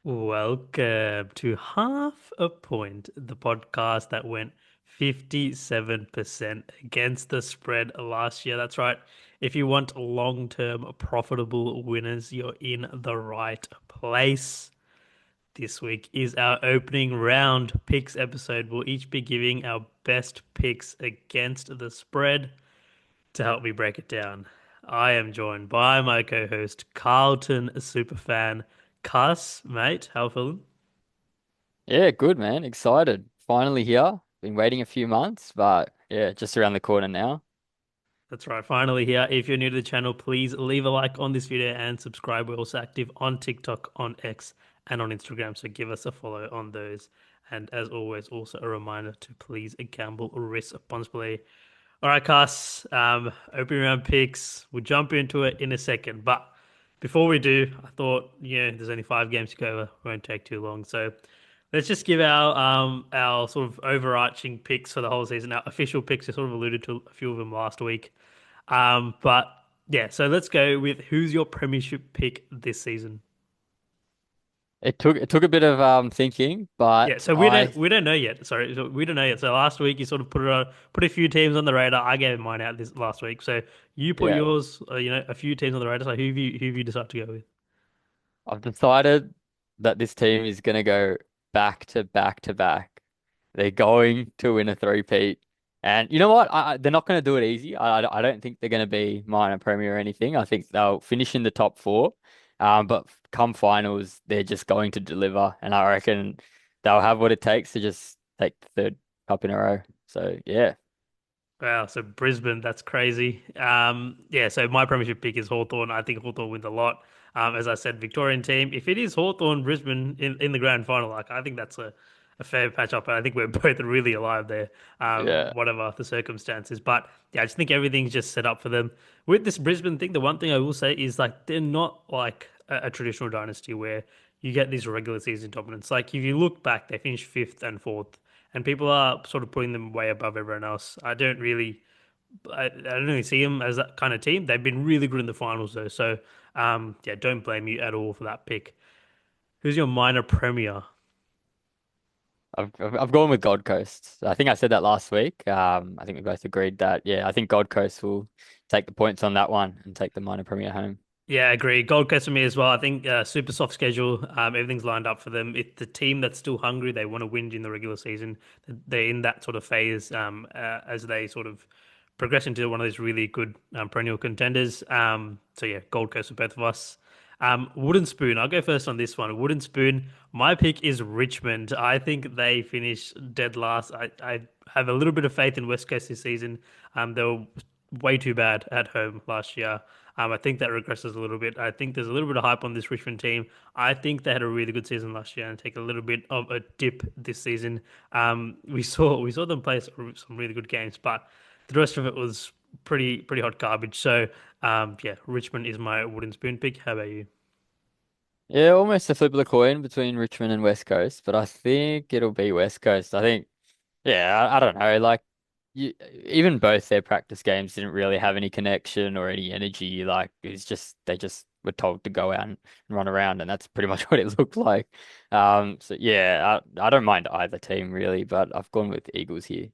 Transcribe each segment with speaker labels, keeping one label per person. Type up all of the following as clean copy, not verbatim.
Speaker 1: Welcome to Half a Point, the podcast that went 57% against the spread last year. That's right. If you want long-term profitable winners, you're in the right place. This week is our opening round picks episode. We'll each be giving our best picks against the spread. To help me break it down, I am joined by my co-host, Carlton Superfan. Cuss, mate, how feeling?
Speaker 2: Yeah, good man. Excited. Finally here. Been waiting a few months, but yeah, just around the corner now.
Speaker 1: That's right, finally here. If you're new to the channel, please leave a like on this video and subscribe. We're also active on TikTok, on X, and on Instagram, so give us a follow on those. And as always, also a reminder to please gamble responsibly. All right, Cass, opening round picks. We'll jump into it in a second. But before we do, I thought, there's only 5 games to go over. It won't take too long. So let's just give our sort of overarching picks for the whole season. Our official picks. I sort of alluded to a few of them last week. But yeah, so let's go with who's your premiership pick this season?
Speaker 2: It took a bit of thinking,
Speaker 1: Yeah,
Speaker 2: but
Speaker 1: so we don't
Speaker 2: I
Speaker 1: we don't know yet. Sorry, so we don't know yet. So last week you sort of put a few teams on the radar. I gave mine out this last week. So you put
Speaker 2: yeah,
Speaker 1: yours, a few teams on the radar. So who have you decided to go with?
Speaker 2: I've decided that this team is gonna go back to back to back. They're going to win a three-peat. And you know what? They're not going to do it easy. I don't think they're going to be minor premier or anything. I think they'll finish in the top four. But come finals, they're just going to deliver. And I reckon they'll have what it takes to just take the third cup in a row. So, yeah.
Speaker 1: Wow, so Brisbane, that's crazy. Yeah, so my premiership pick is Hawthorn. I think Hawthorn wins a lot. As I said, Victorian team. If it is Hawthorn Brisbane in the grand final, like I think that's a fair patch up. I think we're both really alive there,
Speaker 2: Yeah.
Speaker 1: whatever the circumstances. But yeah, I just think everything's just set up for them. With this Brisbane thing, the one thing I will say is like they're not like a traditional dynasty where you get these regular season dominance. Like if you look back, they finished fifth and fourth and people are sort of putting them way above everyone else. I don't really see them as that kind of team. They've been really good in the finals though, so yeah, don't blame you at all for that pick. Who's your minor premier?
Speaker 2: I've gone with Gold Coast. I think I said that last week. I think we both agreed that, yeah, I think Gold Coast will take the points on that one and take the minor premier home.
Speaker 1: Yeah, I agree. Gold Coast for me as well. I think super soft schedule. Everything's lined up for them. It's the team that's still hungry. They want to win in the regular season. They're in that sort of phase as they sort of progress into one of these really good perennial contenders. So yeah, Gold Coast for both of us. Wooden Spoon. I'll go first on this one. Wooden Spoon. My pick is Richmond. I think they finish dead last. I have a little bit of faith in West Coast this season. They were way too bad at home last year. I think that regresses a little bit. I think there's a little bit of hype on this Richmond team. I think they had a really good season last year and take a little bit of a dip this season. We saw them play some really good games, but the rest of it was pretty hot garbage. So yeah, Richmond is my wooden spoon pick. How about you?
Speaker 2: Yeah, almost a flip of the coin between Richmond and West Coast, but I think it'll be West Coast. I think, yeah, I don't know. Like, you, even both their practice games didn't really have any connection or any energy. Like, it's just they just were told to go out and run around, and that's pretty much what it looked like. So yeah, I don't mind either team really, but I've gone with the Eagles here.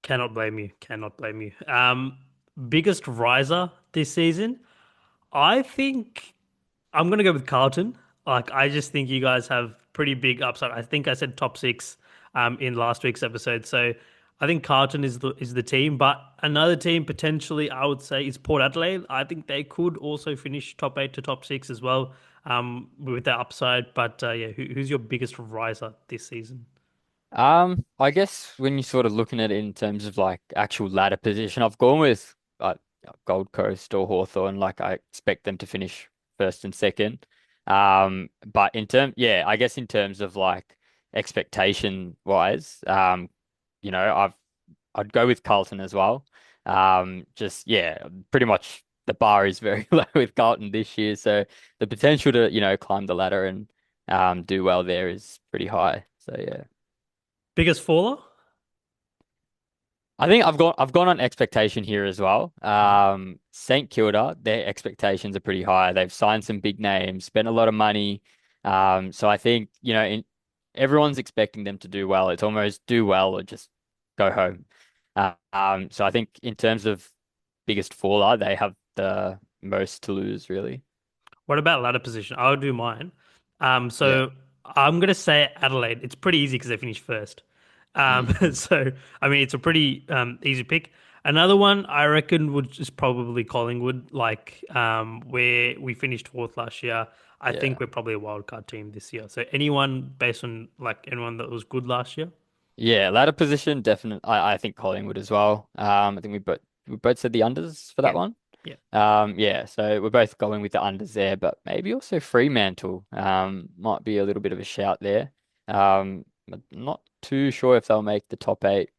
Speaker 1: Cannot blame you. Cannot blame you. Biggest riser this season. I think I'm gonna go with Carlton. Like I just think you guys have pretty big upside. I think I said top six in last week's episode. So I think Carlton is the team, but another team potentially I would say is Port Adelaide. I think they could also finish top eight to top six as well with that upside. But yeah, who's your biggest riser this season?
Speaker 2: I guess when you're sort of looking at it in terms of like actual ladder position, I've gone with Gold Coast or Hawthorn. Like I expect them to finish first and second. But yeah, I guess in terms of like expectation wise, I'd go with Carlton as well. Just yeah, pretty much the bar is very low with Carlton this year, so the potential to climb the ladder and do well there is pretty high. So yeah.
Speaker 1: Biggest faller?
Speaker 2: I think I've gone on expectation here as well. St Kilda, their expectations are pretty high. They've signed some big names, spent a lot of money. So I think, everyone's expecting them to do well. It's almost do well or just go home. So I think in terms of biggest faller, they have the most to lose, really.
Speaker 1: What about ladder position? I'll do mine.
Speaker 2: Yeah.
Speaker 1: So I'm gonna say Adelaide. It's pretty easy because they finished first.
Speaker 2: Mm.
Speaker 1: So I mean, it's a pretty easy pick. Another one I reckon would is probably Collingwood, like where we finished fourth last year. I think
Speaker 2: Yeah.
Speaker 1: we're probably a wild card team this year. So anyone based on like anyone that was good last year?
Speaker 2: Yeah, ladder position, definitely. I think Collingwood as well. I think we both said the unders for
Speaker 1: Yeah,
Speaker 2: that one.
Speaker 1: yeah.
Speaker 2: Yeah, so we're both going with the unders there, but maybe also Fremantle might be a little bit of a shout there. But not too sure if they'll make the top eight,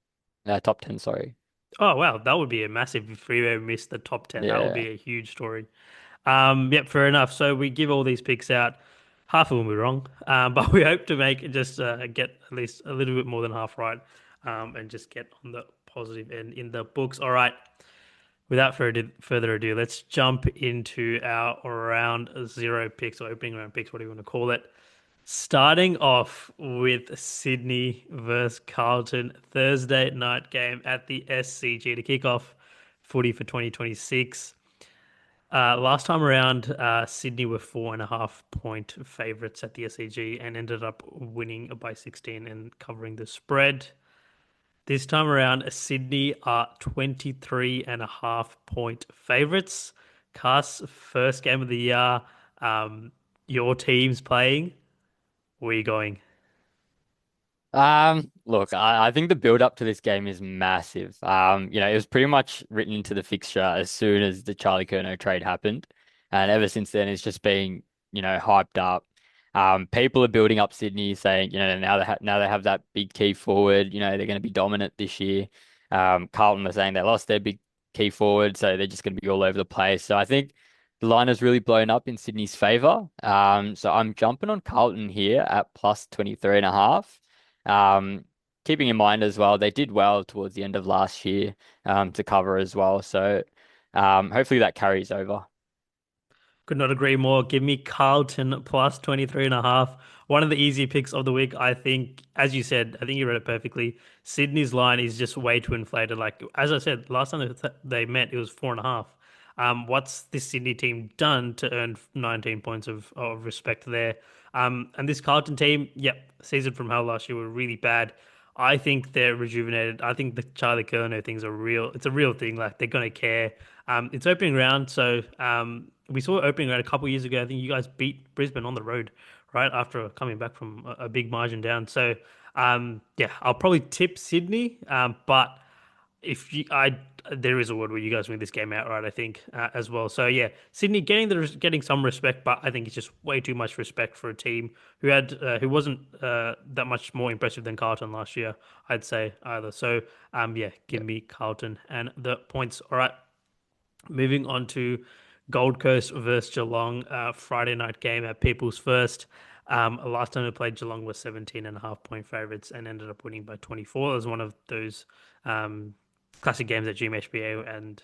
Speaker 2: top 10, sorry.
Speaker 1: Oh wow, that would be a massive if Freo missed the top 10. That would
Speaker 2: Yeah.
Speaker 1: be a huge story. Yep, fair enough. So we give all these picks out. Half of them we're wrong, but we hope to make just get at least a little bit more than half right, and just get on the positive end in the books. All right. Without further ado, let's jump into our round zero picks or opening round picks, whatever you want to call it. Starting off with Sydney versus Carlton Thursday night game at the SCG to kick off footy for 2026. Last time around, Sydney were 4.5 point favourites at the SCG and ended up winning by 16 and covering the spread. This time around, Sydney are 23.5 point favourites. Cass, first game of the year. Um, your team's playing. Where are you going?
Speaker 2: Look, I think the build up to this game is massive. It was pretty much written into the fixture as soon as the Charlie Curnow trade happened. And ever since then, it's just been, hyped up. People are building up Sydney saying, now they have that big key forward, they're going to be dominant this year. Carlton are saying they lost their big key forward, so they're just going to be all over the place. So I think the line has really blown up in Sydney's favor. So I'm jumping on Carlton here at plus 23 and a half. Um, Keeping in mind as well, they did well towards the end of last year to cover as well. So hopefully that carries over.
Speaker 1: Could not agree more. Give me Carlton plus 23.5. One of the easy picks of the week, I think, as you said, I think you read it perfectly. Sydney's line is just way too inflated. Like, as I said, last time they met, it was 4.5. What's this Sydney team done to earn 19 points of respect there? And this Carlton team, yep, season from hell last year were really bad. I think they're rejuvenated. I think the Charlie Curnow thing's a real, it's a real thing. Like they're gonna care. It's opening round, so we saw it opening round a couple of years ago. I think you guys beat Brisbane on the road, right after coming back from a big margin down. So yeah, I'll probably tip Sydney, but if you, I there is a world where you guys win this game outright, I think, as well. So yeah, Sydney getting some respect, but I think it's just way too much respect for a team who wasn't that much more impressive than Carlton last year, I'd say either. So yeah, give
Speaker 2: Yeah.
Speaker 1: me Carlton and the points. All right, moving on to Gold Coast versus Geelong, Friday night game at People's First. Last time we played, Geelong was 17.5 point favorites and ended up winning by 24. It was one of those um, classic games that GMHBA and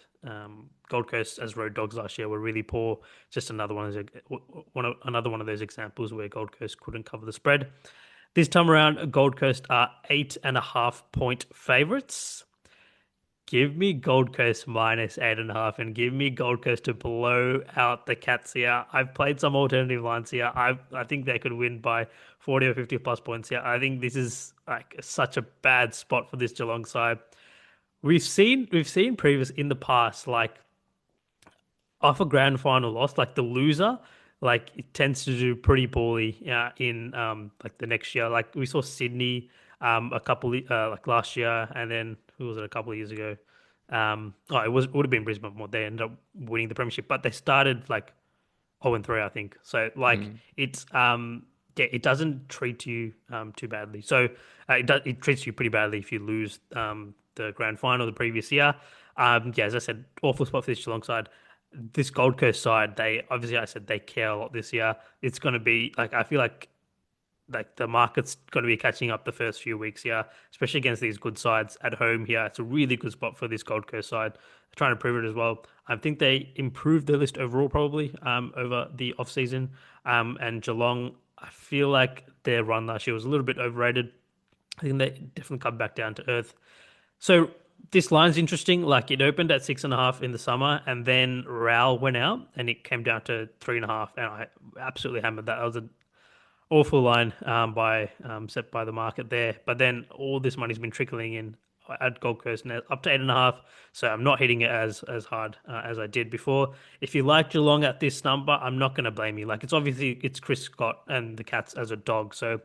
Speaker 1: Gold Coast as road dogs last year were really poor. Just another one of those examples where Gold Coast couldn't cover the spread. This time around, Gold Coast are 8.5 point favorites. Give me Gold Coast minus 8.5 and give me Gold Coast to blow out the Cats here. I've played some alternative lines here. I think they could win by 40 or 50 plus points here. I think this is like such a bad spot for this Geelong side. We've seen previous in the past, like off a grand final loss, like the loser, like it tends to do pretty poorly in like the next year. Like we saw Sydney a couple like last year, and then who was it a couple of years ago? Oh, it would have been Brisbane. What they ended up winning the premiership, but they started like 0-3, I think. So like
Speaker 2: Mm.
Speaker 1: it's yeah, it doesn't treat you too badly. So it treats you pretty badly if you lose the grand final the previous year. Yeah, as I said, awful spot for this Geelong side. This Gold Coast side, they obviously I said they care a lot this year. It's going to be like I feel like the market's going to be catching up the first few weeks here, especially against these good sides at home here. It's a really good spot for this Gold Coast side. They're trying to prove it as well. I think they improved their list overall probably over the off season. And Geelong, I feel like their run last year was a little bit overrated. I think they definitely come back down to earth. So this line's interesting. Like it opened at 6.5 in the summer, and then Raul went out, and it came down to 3.5, and I absolutely hammered that. That was an awful line by set by the market there. But then all this money's been trickling in at Gold Coast now up to 8.5. So I'm not hitting it as hard as I did before. If you like Geelong at this number, I'm not going to blame you. Like it's obviously it's Chris Scott and the Cats as a dog. So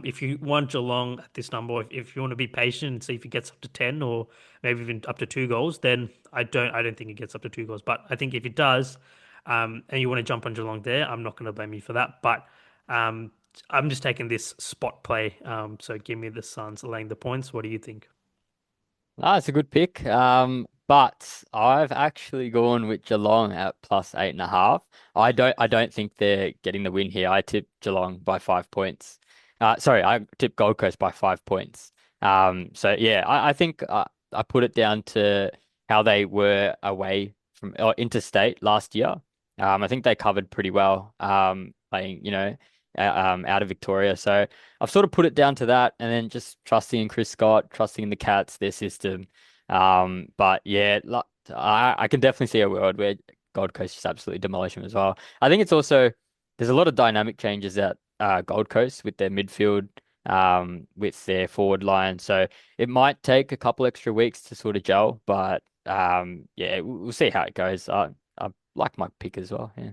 Speaker 1: if you want Geelong at this number, if you want to be patient and see if it gets up to 10 or maybe even up to 2 goals, then I don't think it gets up to 2 goals. But I think if it does, and you want to jump on Geelong there, I'm not going to blame you for that. But um, I'm just taking this spot play. So give me the Suns laying the points. What do you think?
Speaker 2: Ah, it's a good pick. But I've actually gone with Geelong at +8.5. I don't think they're getting the win here. I tipped Geelong by 5 points. Sorry, I tipped Gold Coast by 5 points. So yeah, I think I put it down to how they were away from or interstate last year. I think they covered pretty well. Playing, out of Victoria. So I've sort of put it down to that, and then just trusting in Chris Scott, trusting in the Cats, their system. But yeah, I can definitely see a world where Gold Coast just absolutely demolish them as well. I think it's also there's a lot of dynamic changes at Gold Coast with their midfield, with their forward line. So it might take a couple extra weeks to sort of gel, but yeah, we'll see how it goes. I like my pick as well. Yeah.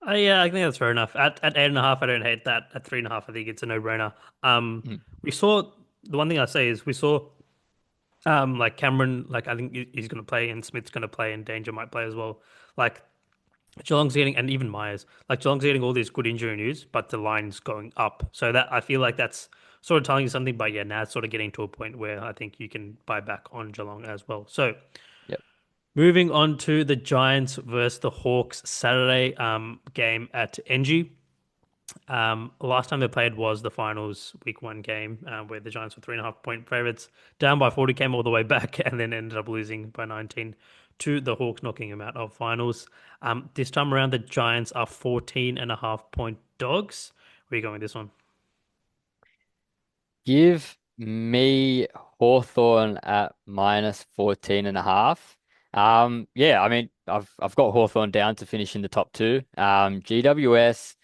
Speaker 1: Yeah, I think that's fair enough. At 8.5, I don't hate that. At 3.5, I think it's a no-brainer.
Speaker 2: Mm.
Speaker 1: We saw the one thing I say is we saw like Cameron, like I think he's going to play, and Smith's going to play, and Danger might play as well. Like Geelong's getting, and even Myers, like Geelong's getting all this good injury news, but the line's going up. So that I feel like that's sort of telling you something. But yeah, now it's sort of getting to a point where I think you can buy back on Geelong as well. So
Speaker 2: Yep.
Speaker 1: moving on to the Giants versus the Hawks Saturday game at NG. Last time they played was the finals week 1 game where the Giants were 3.5 point favorites, down by 40, came all the way back, and then ended up losing by 19 to the Hawks, knocking them out of finals. This time around, the Giants are 14.5 point dogs. Where are you going with this one?
Speaker 2: Give me Hawthorn at -14.5. Yeah, I mean, I've got Hawthorn down to finish in the top two. GWS,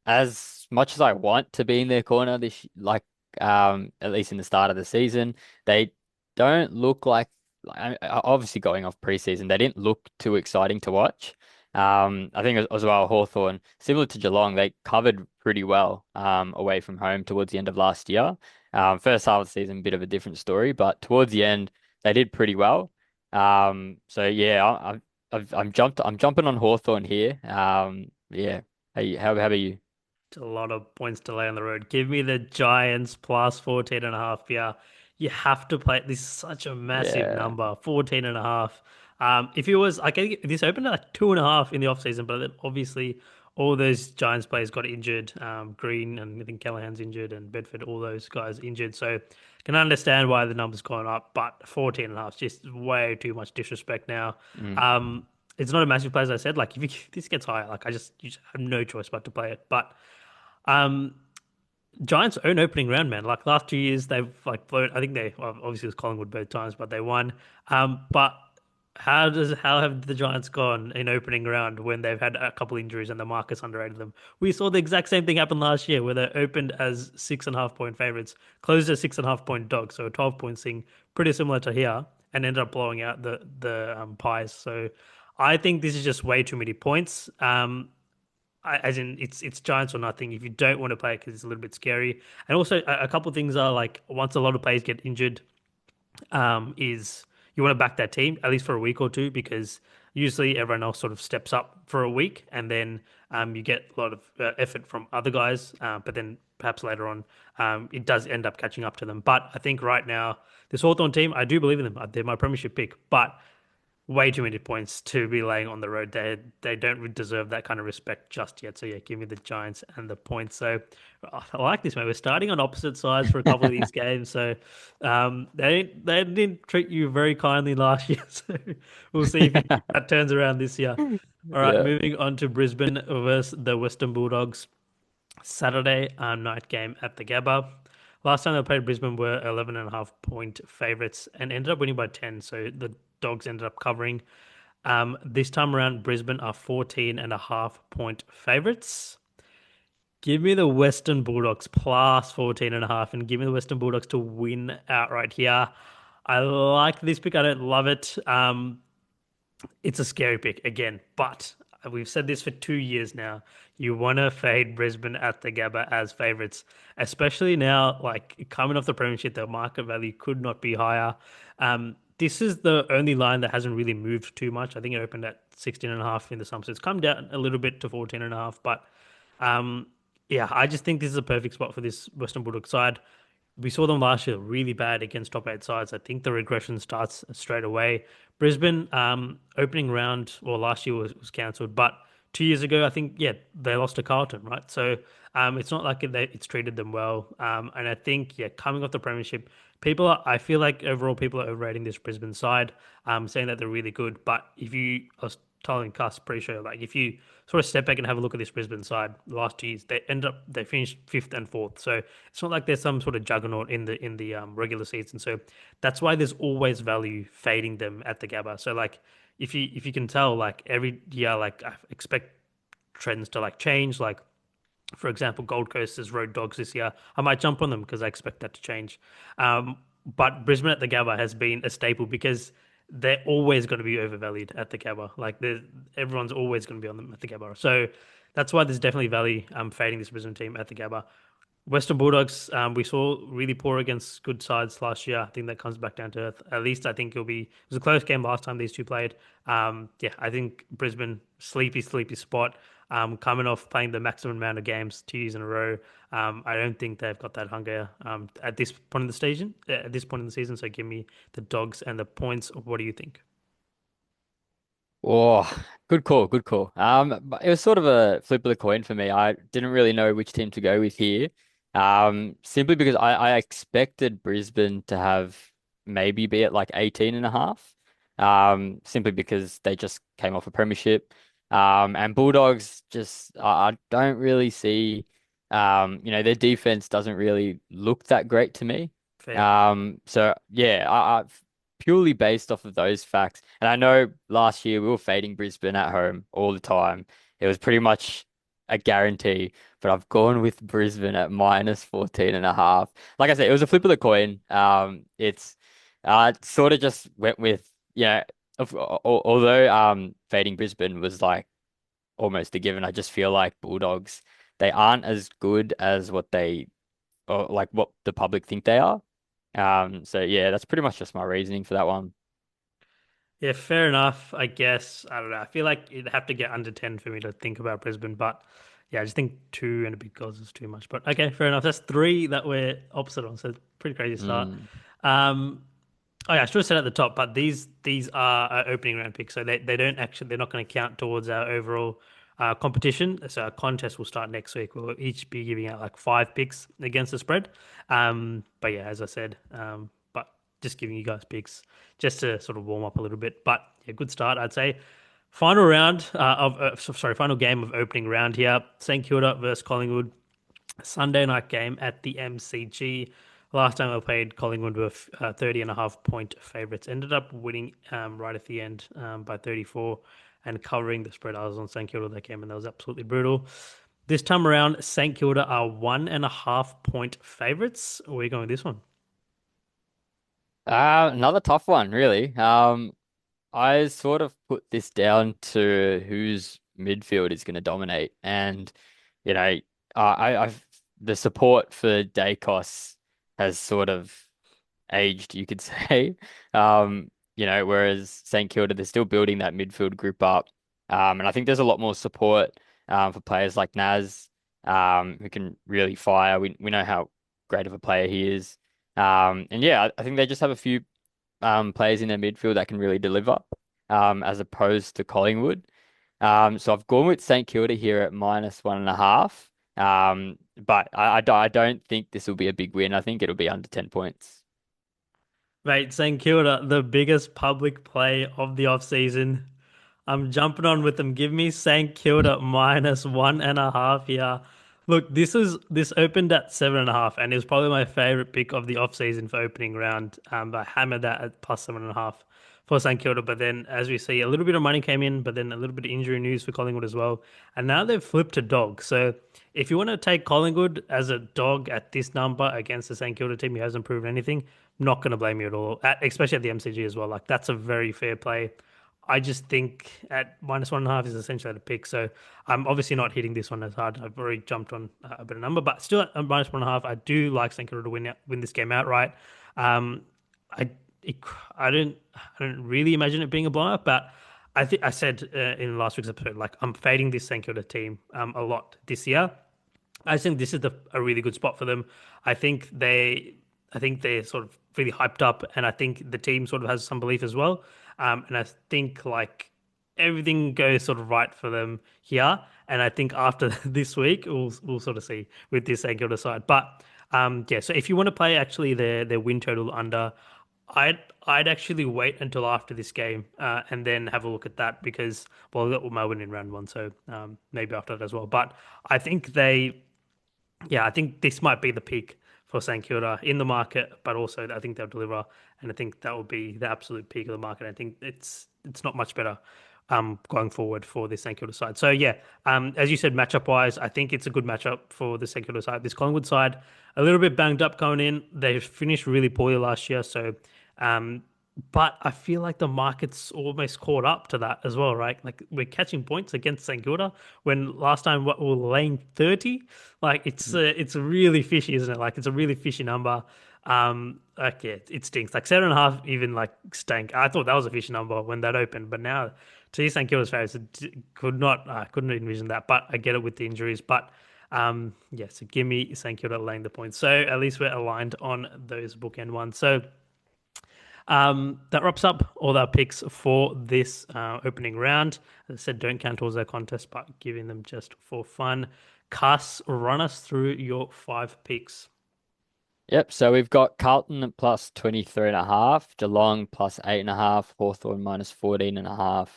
Speaker 2: as much as I want to be in their corner at least in the start of the season, they don't look obviously going off preseason, they didn't look too exciting to watch. I think as well, Hawthorn, similar to Geelong, they covered pretty well away from home towards the end of last year. First half of the season, bit of a different story, but towards the end, they did pretty well. So yeah, I'm jumping on Hawthorn here. Yeah. Hey, how about you?
Speaker 1: A lot of points to lay on the road. Give me the Giants plus 14.5. Yeah, you have to play. This is such a massive
Speaker 2: Yeah.
Speaker 1: number, 14.5. If it was, I think this opened at like 2.5 in the offseason, but then obviously all those Giants players got injured. Green and I think Callahan's injured and Bedford, all those guys injured. So can understand why the number's gone up, but 14.5 is just way too much disrespect now.
Speaker 2: Mm.
Speaker 1: Um, it's not a massive play, as I said. Like if this gets higher, like you just have no choice but to play it. But um, Giants' own opening round, man. Like last 2 years, they've like blown. I think they well, obviously it was Collingwood both times, but they won. But how have the Giants gone in opening round when they've had a couple injuries and the market's underrated them? We saw the exact same thing happen last year where they opened as 6.5 point favorites, closed as 6.5 point dogs, so a 12 point thing, pretty similar to here, and ended up blowing out the Pies. So I think this is just way too many points. As in it's Giants or nothing. If you don't want to play it because it's a little bit scary, and also a couple of things are like once a lot of players get injured, is you want to back that team at least for a week or two because usually everyone else sort of steps up for a week and then you get a lot of effort from other guys, but then perhaps later on it does end up catching up to them. But I think right now this Hawthorn team, I do believe in them. They're my premiership pick, but way too many points to be laying on the road. They don't deserve that kind of respect just yet. So yeah, give me the Giants and the points. So I like this, man. We're starting on opposite sides for a couple of these games. So they didn't treat you very kindly last year. So we'll see if that turns around this year. All right,
Speaker 2: Yeah.
Speaker 1: moving on to Brisbane versus the Western Bulldogs. Saturday night game at the Gabba. Last time they played Brisbane were 11.5 point favorites and ended up winning by 10. So the Dogs ended up covering. This time around, Brisbane are 14.5 point favorites. Give me the Western Bulldogs plus 14.5 and give me the Western Bulldogs to win outright here. I like this pick. I don't love it. It's a scary pick again, but we've said this for 2 years now. You want to fade Brisbane at the Gabba as favourites, especially now, like coming off the Premiership, the market value could not be higher. This is the only line that hasn't really moved too much. I think it opened at 16.5 in the summer, so it's come down a little bit to 14.5. But um, yeah, I just think this is a perfect spot for this Western Bulldog side. We saw them last year really bad against top eight sides. I think the regression starts straight away. Brisbane, opening round, well, last year was cancelled, but 2 years ago, I think, yeah, they lost to Carlton, right? So it's not like it's treated them well. And I think, yeah, coming off the Premiership, I feel like overall people are overrating this Brisbane side, saying that they're really good. But if you, I was telling Cuss pre-show, like if you sort of step back and have a look at this Brisbane side, the last 2 years, they finished fifth and fourth. So it's not like there's some sort of juggernaut in the regular season. So that's why there's always value fading them at the Gabba. So like if you can tell, like every year, like I expect trends to like change. Like for example, Gold Coast has road dogs this year. I might jump on them because I expect that to change. But Brisbane at the Gabba has been a staple because they're always going to be overvalued at the Gabba. Like everyone's always going to be on them at the Gabba. So that's why there's definitely value fading this Brisbane team at the Gabba. Western Bulldogs, we saw really poor against good sides last year. I think that comes back down to earth. At least I think it was a close game last time these two played. Yeah, I think Brisbane, sleepy spot. Coming off playing the maximum amount of games 2 years in a row. I don't think they've got that hunger at this point in the season. At this point in the season, so give me the Dogs and the points. What do you think?
Speaker 2: Oh, good call, good call. But it was sort of a flip of the coin for me. I didn't really know which team to go with here. Simply because I expected Brisbane to have maybe be at like 18 and a half. Simply because they just came off a premiership. And Bulldogs just I don't really see their defense doesn't really look that great to me.
Speaker 1: Fair.
Speaker 2: So yeah, I purely based off of those facts. And I know last year we were fading Brisbane at home all the time. It was pretty much a guarantee, but I've gone with Brisbane at minus 14 and a half. Like I said, it was a flip of the coin. It's sort of just went with, although fading Brisbane was like almost a given, I just feel like Bulldogs, they aren't as good as what they or like what the public think they are. So yeah, that's pretty much just my reasoning for that one.
Speaker 1: Yeah, fair enough. I guess. I don't know. I feel like it'd have to get under 10 for me to think about Brisbane, but yeah, I just think two and a big goals is too much. But okay, fair enough. That's three that we're opposite on, so pretty crazy start.
Speaker 2: Mm.
Speaker 1: Um, oh yeah, I should have said at the top, but these are our opening round picks, so they don't actually they're not going to count towards our overall competition. So our contest will start next week. We'll each be giving out like 5 picks against the spread. But yeah, as I said, but just giving you guys picks just to sort of warm up a little bit. But yeah, good start, I'd say. Final round final game of opening round here. St Kilda versus Collingwood. Sunday night game at the MCG. Last time I played, Collingwood were 30.5 point favourites. Ended up winning right at the end by 34 and covering the spread. I was on St Kilda that game and that was absolutely brutal. This time around, St Kilda are 1.5 point favourites. Where are you going with this one?
Speaker 2: Another tough one, really. I sort of put this down to whose midfield is going to dominate, and you know, I've the support for Dacos has sort of aged, you could say. Whereas St Kilda, they're still building that midfield group up. And I think there's a lot more support for players like Naz, who can really fire. We know how great of a player he is. And yeah, I think they just have a few players in their midfield that can really deliver, as opposed to Collingwood. So I've gone with St Kilda here at minus 1.5. But I don't think this will be a big win. I think it'll be under 10 points.
Speaker 1: Mate, St Kilda, the biggest public play of the off season. I'm jumping on with them. Give me St Kilda minus 1.5 here. Look, this opened at 7.5, and it was probably my favorite pick of the off season for opening round. I hammered that at plus 7.5 for St Kilda, but then as we see, a little bit of money came in, but then a little bit of injury news for Collingwood as well, and now they've flipped to dog. So if you want to take Collingwood as a dog at this number against the St Kilda team who hasn't proven anything, not going to blame you at all, especially at the MCG as well. Like that's a very fair play. I just think at -1.5 is essentially at a pick. So I'm obviously not hitting this one as hard. I've already jumped on a better number, but still at -1.5, I do like St Kilda to win this game outright. Um, I it, I don't really imagine it being a blowout, but I think I said in last week's episode, like I'm fading this St Kilda team a lot this year. I think this is a really good spot for them. I think they, I think they're sort of really hyped up, and I think the team sort of has some belief as well. And I think like everything goes sort of right for them here. And I think after this week, we'll sort of see with this St Kilda side. But yeah, so if you want to play actually their win total under, I'd actually wait until after this game and then have a look at that because well, that was my win in round one, so maybe after that as well. But I think they yeah, I think this might be the peak for St Kilda in the market, but also I think they'll deliver, and I think that will be the absolute peak of the market. I think it's not much better going forward for the St Kilda side. So yeah, as you said, matchup wise, I think it's a good matchup for the St Kilda side. This Collingwood side, a little bit banged up going in. They finished really poorly last year, so um, but I feel like the market's almost caught up to that as well, right? Like we're catching points against St Kilda when last time what we were laying 30. Like it's really fishy, isn't it? Like it's a really fishy number. Like yeah, it stinks. Like 7.5 even like stank. I thought that was a fishy number when that opened, but now to St Kilda's favors, I couldn't envision that. But I get it with the injuries. But yeah, so give me St Kilda laying the points. So at least we're aligned on those bookend ones. So that wraps up all our picks for this opening round. As I said, don't count towards our contest, but giving them just for fun. Cuss, run us through your five picks.
Speaker 2: Yep, so we've got Carlton at plus 23.5, Geelong plus 8.5, Hawthorn minus 14.5,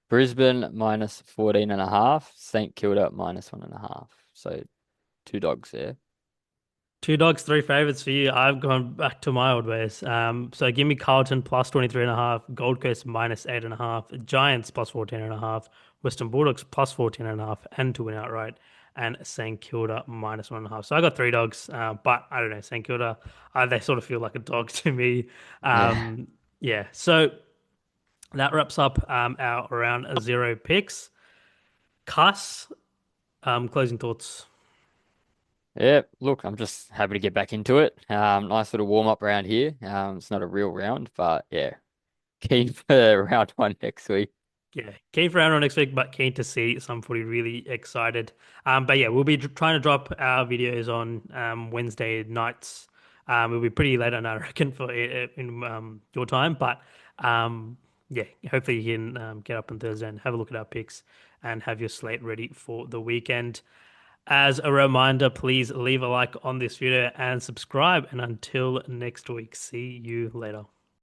Speaker 2: Brisbane minus 14.5, St Kilda minus 1.5. So two dogs there.
Speaker 1: Two dogs, three favorites for you. I've gone back to my old ways. So give me Carlton plus 23.5, Gold Coast minus 8.5, Giants plus 14.5, Western Bulldogs plus 14.5, and to win outright, and St Kilda minus 1.5. So I got three dogs, but I don't know, St Kilda, they sort of feel like a dog to me.
Speaker 2: Yeah.
Speaker 1: Yeah, so that wraps up our round zero picks. Cuss, closing thoughts.
Speaker 2: Yeah, look, I'm just happy to get back into it. Nice little warm up round here. It's not a real round, but yeah, keen for round one next week.
Speaker 1: Yeah, keen for Aaron next week, but keen to see some footy. Really excited. But yeah, we'll be trying to drop our videos on Wednesday nights. We'll be pretty late on, I reckon, for in your time. But yeah, hopefully you can get up on Thursday and have a look at our picks and have your slate ready for the weekend. As a reminder, please leave a like on this video and subscribe. And until next week, see you later.